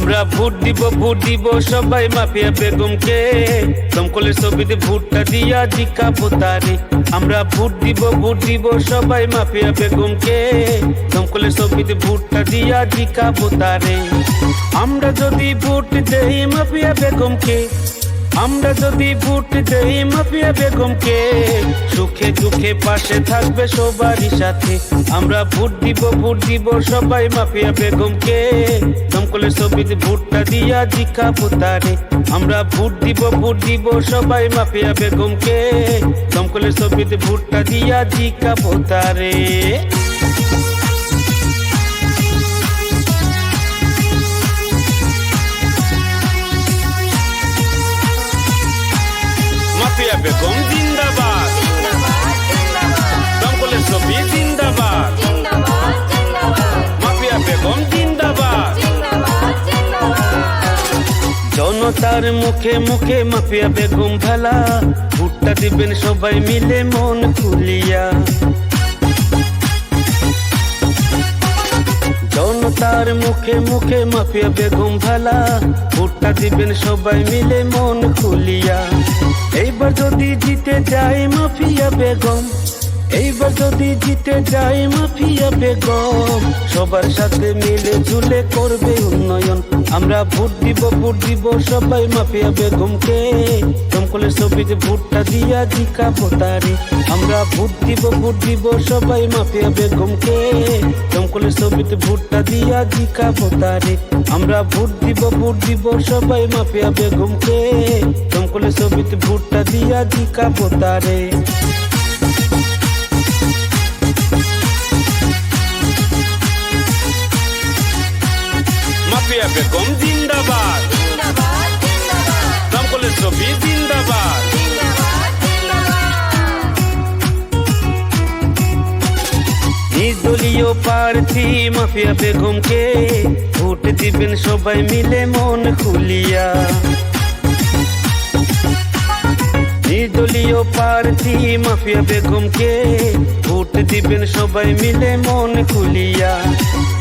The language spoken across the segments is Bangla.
আমরা ভোট দিব সবাই মাফিয়া বেগমকে। দমকলের ছবিতে ভোটটা দিয়া জিকাবো তারে। আমরা ভোট দিব সবাই মাফিয়া বেগমকে। দমকলের ছবিতে ভোটটা দিয়া জিকাবো তারে। আমরা যদি ভোট দেই মাফিয়া বেগমকে, আমরা যদি ভোট দেই মাফিয়া বেগমকে, সুখে দুঃখে পাশে থাকবে সবারই সাথে। আমরা ভোট দিব সবাই মাফিয়া বেগমকে। দমকলের ছবিতে ভোটটা দিয়া জিকাবো তারে। আমরা ভোট দিব সবাই মাফিয়া বেগমকে। দমকলের ছবিতে ভোটটা দিয়া জিকাবো তারে। মাফিয়া বেগম জিন্দাবাদ, দমকলের ছবি জিন্দাবাদ, মাফিয়া বেগম জিন্দাবাদ। জনতার মুখে মুখে মাফিয়া বেগম ভালা, ভোটটা দিবেন সবাই মিলে মন খুলিয়া। জনতার মুখে মুখে মাফিয়া বেগম ভালা, ভোটটা দিবেন সবাই মিলে মন খুলিয়া। এইবার যদি জিতে যায় মাফিয়া বেগম, এইবার যদি জিতে যায় মাফিয়া বেগম, সবার সাথে মিলে ঝুলে করবে উন্নয়ন। আমরা ভোট দিব সবাই মাফিয়া বেগমকে। দমকলের ছবিতে ভোটটা দিয়া জিকাবো তারে। আমরা ভোট দিব সবাই মাফিয়া বেগমকে। দমকলের ছবিতে ভোটটা দিয়া জিকাবো তারে। আমরা ভোট দিব সবাই মাফিয়া বেগমকে। দমকলের ছবিতে ভোটটা দিয়া জিকাবো তারে। মাফিয়া বেগম জিন্দাবাদ, দমকলের ছবি জিন্দাবাদ। নির্দলীয় প্রার্থী মাফিয়া বেগমকে, ভোট দিবেন সবাই মিলে মন খুলিয়া। নির্দলীয় প্রার্থী মাফিয়া বেগমকে, ভোট দিবেন সবাই মিলে মন খুলিয়া।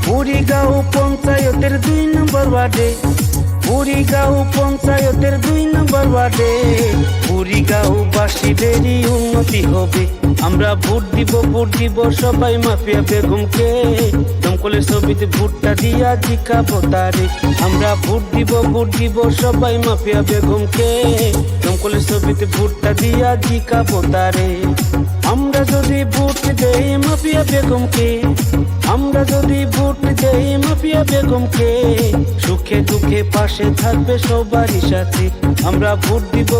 বুড়িগাঁও পঞ্চায়েতের 2 নম্বর ওয়ার্ডে, বুড়িগাঁও পঞ্চায়েতের 2 নম্বর ওয়ার্ডে, বুড়িগাঁও বাসীদেরই উন্নতি হবে। আমরা ভোট দিব সবাই মাফিয়া বেগমকে। দমকলের ছবিতে ভোটটা দিয়া জিকাবো তারে। আমরা ভোট দিব সবাই মাফিয়া বেগমকে। দমকলের ছবিতে ভোটটা দিয়া জিকাবো তারে। আমরা যদি ভোট দেই মাফিয়া বেগমকে, আমরা যদি ভোট দেই মাফিয়া বেগমকে, সুখে দুঃখে পাশে থাকবে সবারই সাথে। আমরা ভোট দিব